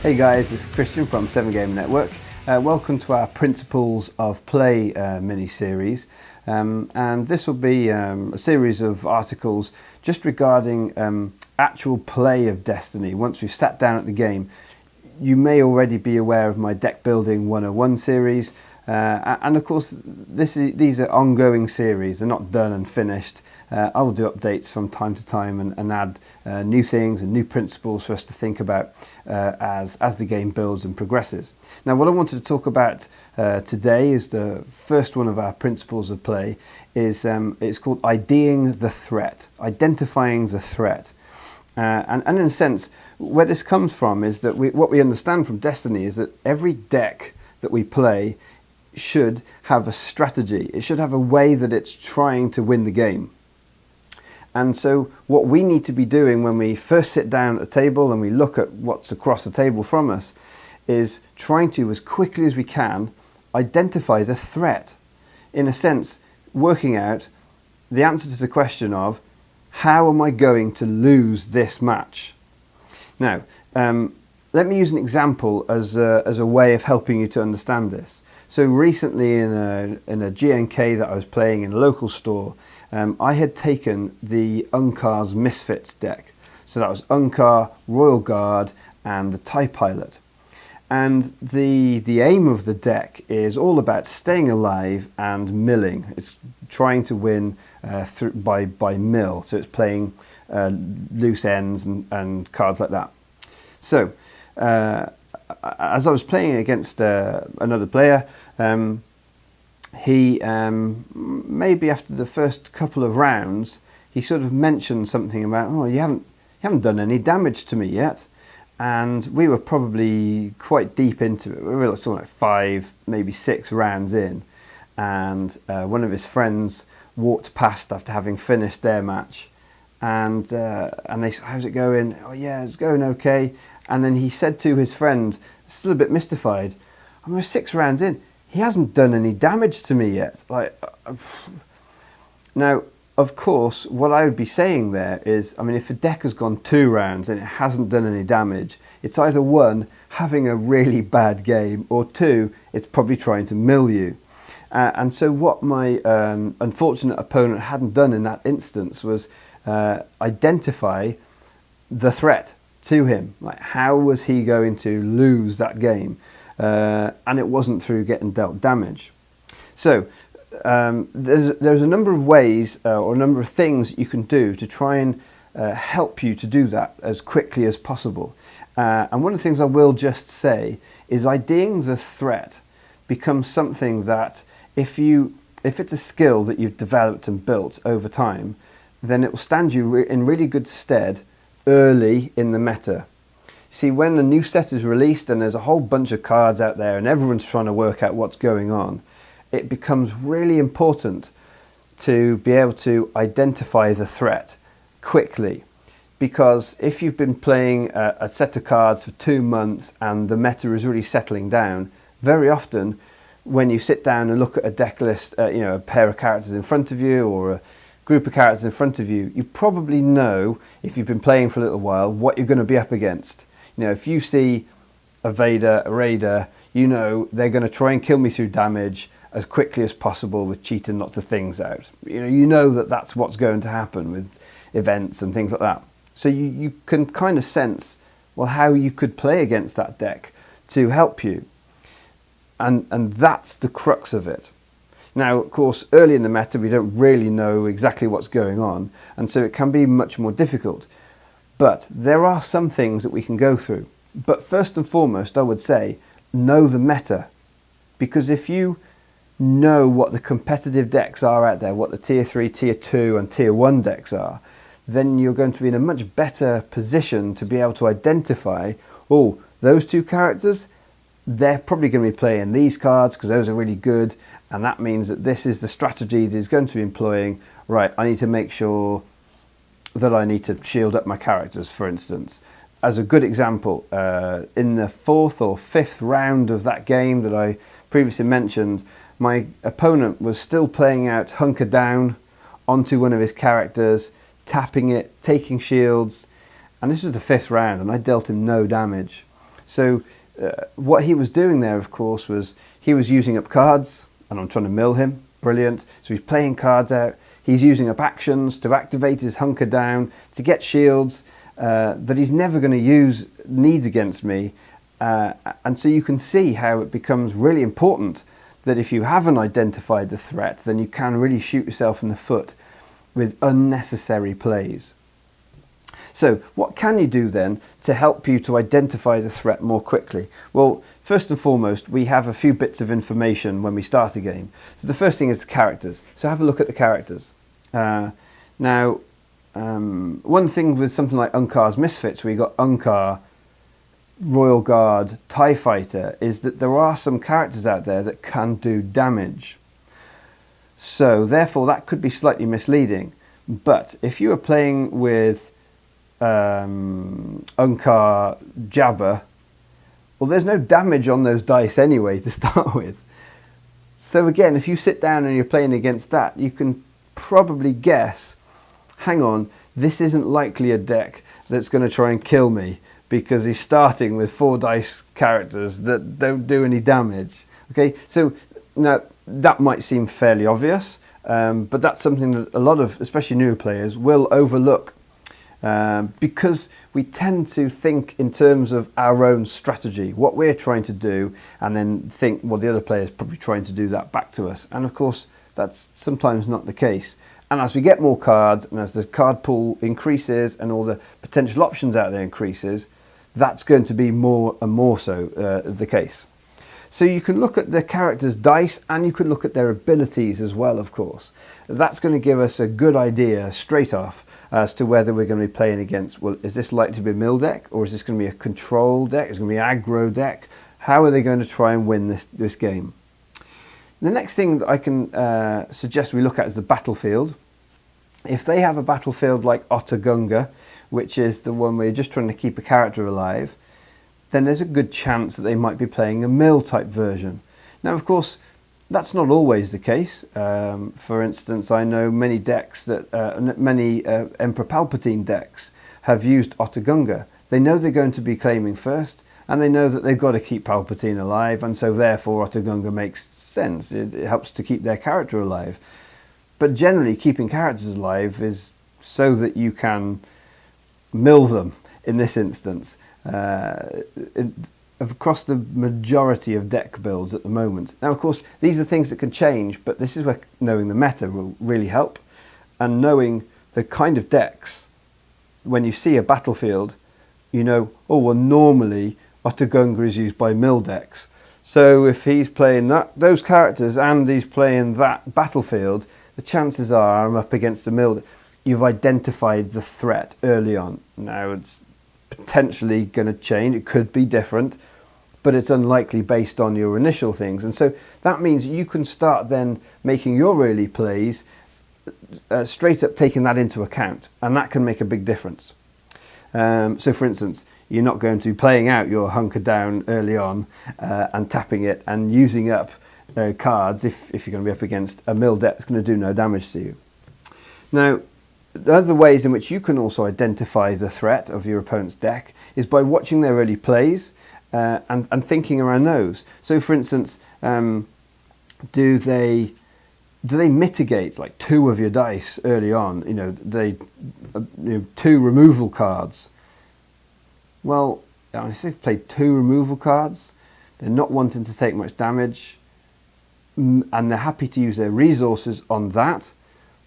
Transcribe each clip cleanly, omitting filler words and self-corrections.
Hey guys, it's Christian from 7Game Network. Welcome to our Principles of Play mini-series. And this will be a series of articles just regarding actual play of Destiny. Once we've sat down at the game, you may already be aware of my Deck Building 101 series. And of course, these are ongoing series. They're not done and finished. I will do updates from time to time and add new things and new principles for us to think about as the game builds and progresses. Now, what I wanted to talk about today is the first one of our principles of play. It's called IDing the threat, identifying the threat. And in a sense, where this comes from is that what we understand from Destiny is that every deck that we play should have a strategy. It should have a way that it's trying to win the game. And so what we need to be doing when we first sit down at the table and we look at what's across the table from us is trying to, as quickly as we can, identify the threat. In a sense, working out the answer to the question of, how am I going to lose this match? Now, let me use an example as a way of helping you to understand this. So recently in a GNK that I was playing in a local store, I had taken the Unkar's Misfits deck. So that was Unkar, Royal Guard and the TIE Pilot. And the aim of the deck is all about staying alive and milling. It's trying to win by mill. So it's playing loose ends and cards like that. So as I was playing against another player, he maybe after the first couple of rounds, he sort of mentioned something about, oh, you haven't done any damage to me yet. And we were probably quite deep into it. We were talking like 5, maybe 6 rounds in. And one of his friends walked past after having finished their match. And they said, how's it going? Oh yeah, it's going okay. And then he said to his friend, still a bit mystified, we're 6 rounds in. He hasn't done any damage to me yet. Now, of course, what I would be saying there is, if a deck has gone 2 rounds and it hasn't done any damage, it's either 1, having a really bad game, or 2, it's probably trying to mill you. And so what my unfortunate opponent hadn't done in that instance was identify the threat to him. Like, how was he going to lose that game? And it wasn't through getting dealt damage. So there's a number of ways or a number of things you can do to try and help you to do that as quickly as possible. And one of the things I will just say is IDing the threat becomes something that if it's a skill that you've developed and built over time, then it will stand you in really good stead early in the meta. See, when a new set is released and there's a whole bunch of cards out there and everyone's trying to work out what's going on, it becomes really important to be able to identify the threat quickly. Because if you've been playing a set of cards for 2 months and the meta is really settling down, very often when you sit down and look at a deck list, a pair of characters in front of you or a group of characters in front of you, you probably know, if you've been playing for a little while, what you're going to be up against. If you see a Vader, a Raider, you know they're going to try and kill me through damage as quickly as possible with cheating lots of things out. You know that that's what's going to happen with events and things like that. So you can kind of sense, well, how you could play against that deck to help you. And that's the crux of it. Now, of course, early in the meta, we don't really know exactly what's going on, and so it can be much more difficult. But there are some things that we can go through. But first and foremost, I would say, know the meta. Because if you know what the competitive decks are out there, what the tier 3, tier 2 and tier 1 decks are, then you're going to be in a much better position to be able to identify, oh, those 2 characters, they're probably going to be playing these cards because those are really good, and that means that this is the strategy that he's going to be employing. Right, I need to make sure that I need to shield up my characters, for instance. As a good example, in the 4th or 5th round of that game that I previously mentioned, my opponent was still playing out Hunker Down onto one of his characters, tapping it, taking shields, and this was the 5th round, and I dealt him no damage. So what he was doing there, of course, was he was using up cards, and I'm trying to mill him. Brilliant. So he's playing cards out. He's using up actions to activate his hunker down, to get shields that he's never going to need against me. And so you can see how it becomes really important that if you haven't identified the threat, then you can really shoot yourself in the foot with unnecessary plays. So what can you do then to help you to identify the threat more quickly? Well, first and foremost, we have a few bits of information when we start a game. So the first thing is the characters. So have a look at the characters. Now, one thing with something like Unkar's Misfits, where you got Unkar, Royal Guard, TIE Fighter, is that there are some characters out there that can do damage. So therefore that could be slightly misleading. But if you are playing with Unkar Jabba, well, there's no damage on those dice anyway to start with. So again, if you sit down and you're playing against that, you can probably guess, hang on, this isn't likely a deck that's going to try and kill me, because he's starting with 4 dice characters that don't do any damage. Okay, so now that might seem fairly obvious, but that's something that a lot of, especially newer players, will overlook, because we tend to think in terms of our own strategy, what we're trying to do, and then think, well, the other player's probably trying to do that back to us. And of course, that's sometimes not the case. And as we get more cards, and as the card pool increases and all the potential options out there increases, that's going to be more and more so the case. So you can look at the characters' dice, and you can look at their abilities as well, of course. That's going to give us a good idea straight off as to whether we're going to be playing against, well, is this likely to be a mill deck, or is this going to be a control deck? Is it going to be an aggro deck? How are they going to try and win this game? The next thing that I can suggest we look at is the battlefield. If they have a battlefield like Otoh Gunga, which is the one where you're just trying to keep a character alive, then there's a good chance that they might be playing a mill type version. Now, of course, that's not always the case. For instance, I know many decks that many Emperor Palpatine decks have used Otoh Gunga. They know they're going to be claiming first, and they know that they've got to keep Palpatine alive, and so therefore Otoh Gunga makes sense. It helps to keep their character alive. But generally, keeping characters alive is so that you can mill them in this instance. Across the majority of deck builds at the moment. Now, of course, these are things that can change, but this is where knowing the meta will really help, and knowing the kind of decks. When you see a battlefield, you know, oh, well, normally Otoh Gunga is used by mill decks. So if he's playing those characters and he's playing that battlefield, the chances are I'm up against a mill. You've identified the threat early on. Now, it's potentially going to change. It could be different, but it's unlikely based on your initial things. And so that means you can start then making your early plays straight up taking that into account, and that can make a big difference. So for instance, you're not going to be playing out your hunker down early on and tapping it and using up cards if you're going to be up against a mill deck that's going to do no damage to you. Now, the other ways in which you can also identify the threat of your opponent's deck is by watching their early plays and thinking around those. So, for instance, do they mitigate like 2 of your dice early on? You know, 2 removal cards. Well, if they've played 2 removal cards, they're not wanting to take much damage, and they're happy to use their resources on that.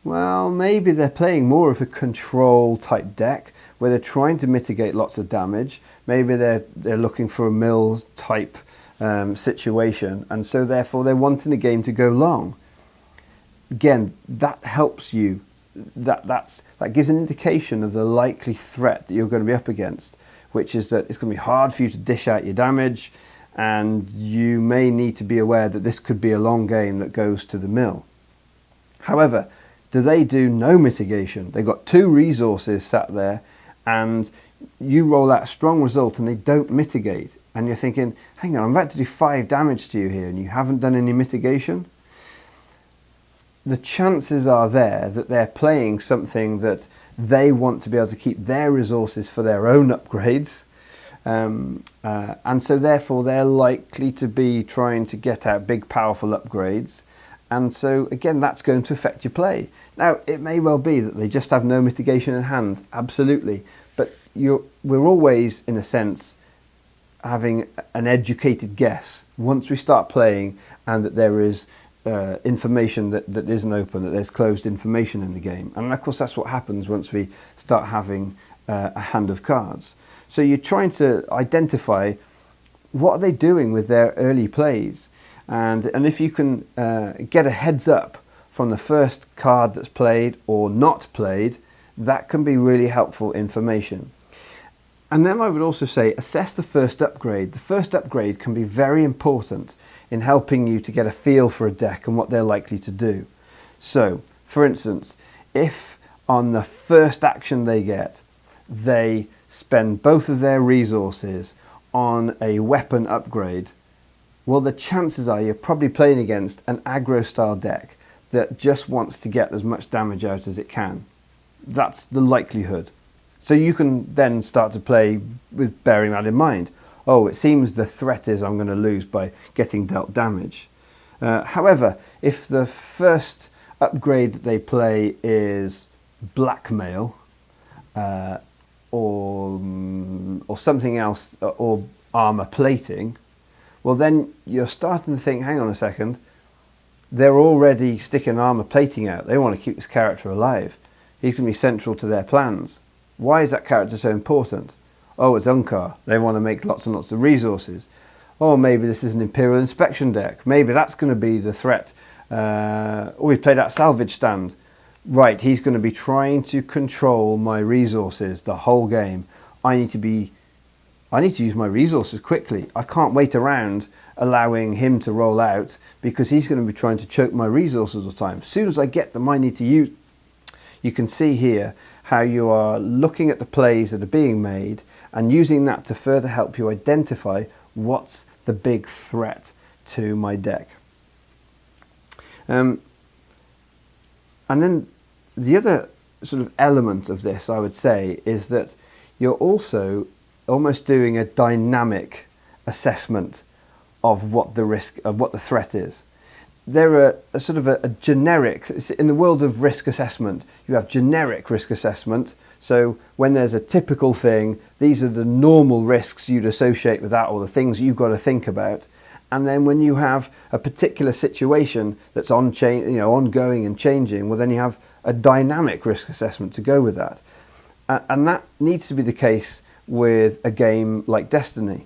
Well, maybe they're playing more of a control type deck where they're trying to mitigate lots of damage. Maybe they're looking for a mill type situation, and so therefore they're wanting the game to go long. Again, that helps you. That gives an indication of the likely threat that you're going to be up against, which is that it's going to be hard for you to dish out your damage, and you may need to be aware that this could be a long game that goes to the mill. However, do they do no mitigation? They've got 2 resources sat there, and you roll out a strong result and they don't mitigate. And you're thinking, hang on, I'm about to do 5 damage to you here and you haven't done any mitigation? The chances are there that they're playing something that they want to be able to keep their resources for their own upgrades. And so therefore they're likely to be trying to get out big powerful upgrades, and so again that's going to affect your play. Now it may well be that they just have no mitigation in hand, absolutely, but we're always in a sense having an educated guess once we start playing, and that there is information that isn't open, that there's closed information in the game. And of course that's what happens once we start having a hand of cards. So you're trying to identify what are they doing with their early plays, and if you can get a heads up from the first card that's played or not played, that can be really helpful information. And then I would also say assess the first upgrade. The first upgrade can be very important in helping you to get a feel for a deck and what they're likely to do. So, for instance, if on the first action they get, they spend both of their resources on a weapon upgrade, well, the chances are you're probably playing against an aggro style deck that just wants to get as much damage out as it can. That's the likelihood. So you can then start to play with bearing that in mind. Oh, it seems the threat is I'm going to lose by getting dealt damage. However, if the first upgrade that they play is blackmail, or something else, or armor plating, well then you're starting to think, hang on a second, they're already sticking armor plating out. They want to keep this character alive. He's going to be central to their plans. Why is that character so important? Oh, it's Unkar. They want to make lots and lots of resources. Oh, maybe this is an Imperial Inspection deck. Maybe that's going to be the threat. We played that Salvage Stand. Right, he's going to be trying to control my resources the whole game. I need to use my resources quickly. I can't wait around allowing him to roll out, because he's going to be trying to choke my resources all the time. As soon as I get them, I need to use. You can see here how you are looking at the plays that are being made and using that to further help you identify what's the big threat to my deck. And then the other sort of element of this, I would say, is that you're also almost doing a dynamic assessment of what the risk, of what the threat is. There are a sort of a generic, in the world of risk assessment, you have generic risk assessment. So when there's a typical thing, these are the normal risks you'd associate with that, or the things you've got to think about. And then when you have a particular situation that's ongoing and changing, well then you have a dynamic risk assessment to go with that. And that needs to be the case with a game like Destiny.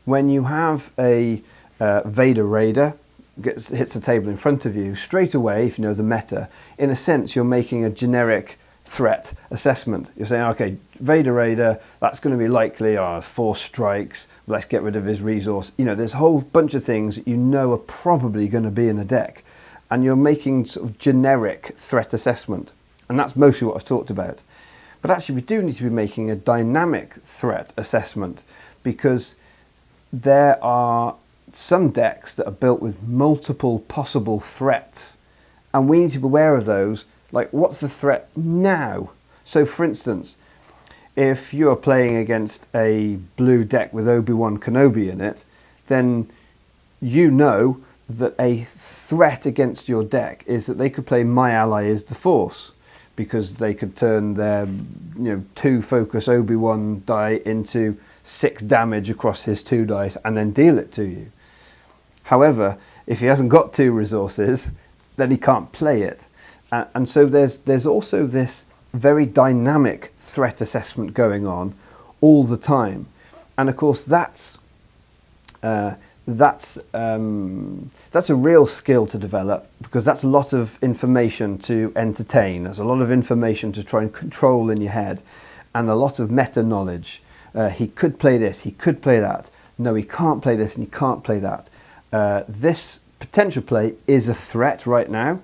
When you have a Vader Raider hits the table in front of you, straight away, if you know the meta, in a sense you're making a generic threat assessment. You're saying, okay, Vader Raider, that's going to be likely 4 strikes, let's get rid of his resource. There's a whole bunch of things that are probably going to be in a deck, and you're making sort of generic threat assessment, and that's mostly what I've talked about. But actually we do need to be making a dynamic threat assessment, because there are some decks that are built with multiple possible threats, and we need to be aware of those. Like, what's the threat now? So for instance, if you are playing against a blue deck with Obi-Wan Kenobi in it, then you know that a threat against your deck is that they could play My Ally is the Force, because they could turn their 2 focus Obi-Wan die into 6 damage across his 2 dice and then deal it to you. However, if he hasn't got 2 resources, then he can't play it. And so there's also this very dynamic threat assessment going on all the time. And of course that's a real skill to develop, because that's a lot of information to entertain. There's a lot of information to try and control in your head, and a lot of meta knowledge. He could play this, he could play that. No, he can't play this and he can't play that. This potential play is a threat right now.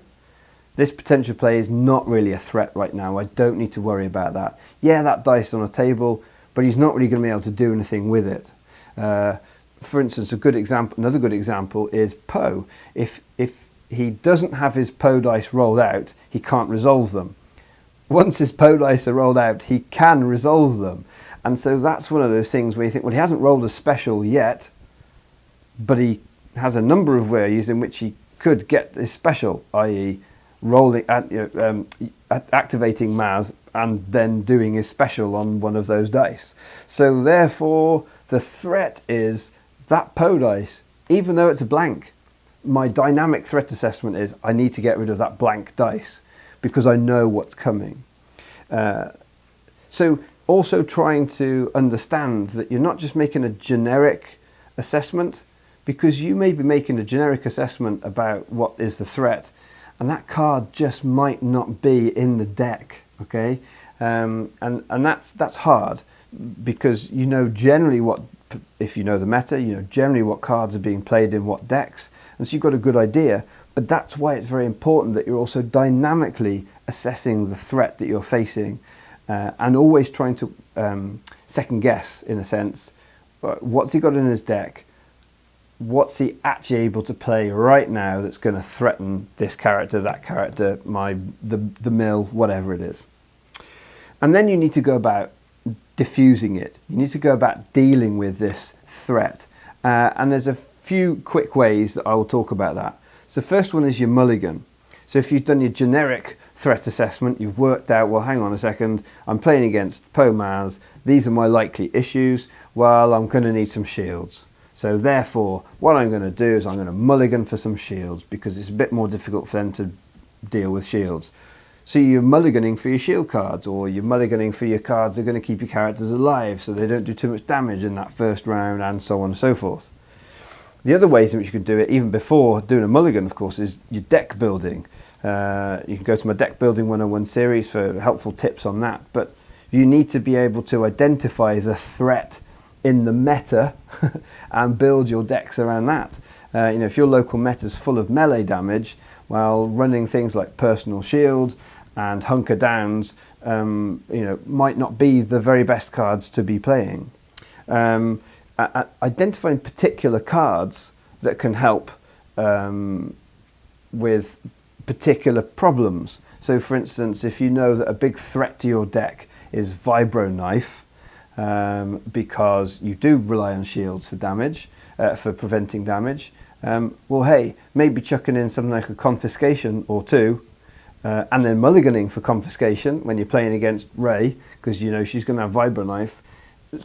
This potential play is not really a threat right now. I don't need to worry about that. Yeah, that dice on a table, but he's not really going to be able to do anything with it. For instance, another good example is Poe. If he doesn't have his Poe dice rolled out, he can't resolve them. Once his Poe dice are rolled out, he can resolve them. And so that's one of those things where you think, well, he hasn't rolled a special yet, but he has a number of ways in which he could get his special, i.e. rolling activating Maz and then doing his special on one of those dice. So therefore the threat is that Poe dice, even though it's a blank, my dynamic threat assessment is I need to get rid of that blank dice because I know what's coming. So also trying to understand that you're not just making a generic assessment, because you may be making a generic assessment about what is the threat, and that card just might not be in the deck, okay? And that's hard, because you know generally what, if you know the meta, you know generally what cards are being played in what decks, and so you've got a good idea. But that's why it's very important that you're also dynamically assessing the threat that you're facing, and always trying to second guess, in a sense, what's he got in his deck, what's he actually able to play right now that's going to threaten this character, that character, the mill, whatever it is. And then you need to go about diffusing it. You need to go about dealing with this threat. And there's a few quick ways that I will talk about that. So the first one is your mulligan. So if you've done your generic threat assessment, you've worked out, well, hang on a second, I'm playing against Poe Maz, these are my likely issues, well, I'm going to need some shields. So therefore, what I'm going to do is I'm going to mulligan for some shields, because it's a bit more difficult for them to deal with shields. So you're mulliganing for your shield cards, or you're mulliganing for your cards that are going to keep your characters alive so they don't do too much damage in that first round, and so on and so forth. The other ways in which you could do it, even before doing a mulligan, of course, is your deck building. You can go to my Deck Building 101 series for helpful tips on that, but you need to be able to identify the threat in the meta and build your decks around that. If your local meta is full of melee damage, well, running things like Personal Shield and Hunker Downs might not be the very best cards to be playing. Identifying particular cards that can help with particular problems. So for instance, if you know that a big threat to your deck is Vibro Knife, because you do rely on shields for damage, for preventing damage, well, hey, maybe chucking in something like a Confiscation or two, and then mulliganing for Confiscation when you're playing against Rey, because you know she's going to have Vibro Knife.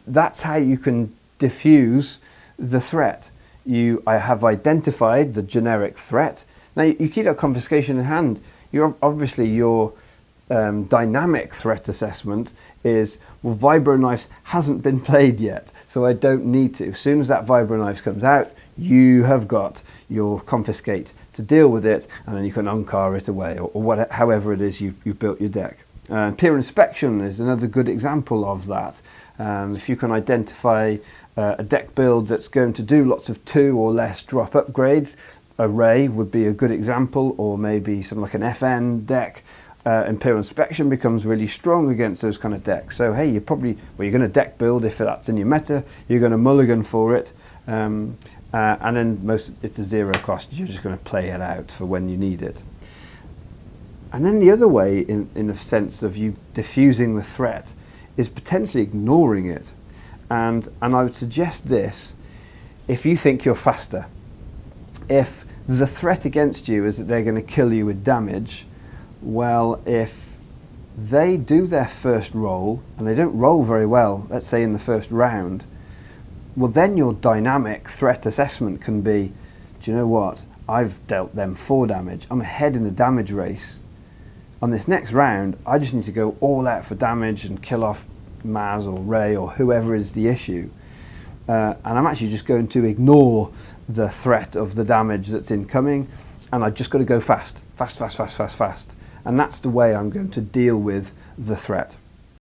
That's how you can diffuse the threat. I have identified the generic threat. Now you keep that Confiscation in hand. Obviously your dynamic threat assessment is, well, Vibro Knives hasn't been played yet, so I don't need to. As soon as that Vibro Knives comes out, you have got your Confiscate to deal with it, and then you can uncar it away, or however it is you've built your deck. Peer Inspection is another good example of that. If you can identify a deck build that's going to do lots of 2 or less drop upgrades, a Rey would be a good example, or maybe something like an FN deck. Imperial Inspection becomes really strong against those kind of decks. So hey, you're going to deck build if that's in your meta, you're going to mulligan for it, and then it's a 0 cost, you're just going to play it out for when you need it. And then the other way, in a sense of you diffusing the threat, is potentially ignoring it. And I would suggest this: if you think you're faster, if the threat against you is that they're going to kill you with damage, well, if they do their first roll and they don't roll very well, let's say in the first round, well, then your dynamic threat assessment can be, do you know what, I've dealt them 4 damage, I'm ahead in the damage race. On this next round, I just need to go all out for damage and kill off Maz or Rey or whoever is the issue. And I'm actually just going to ignore the threat of the damage that's incoming, and I just got to go fast. And that's the way I'm going to deal with the threat.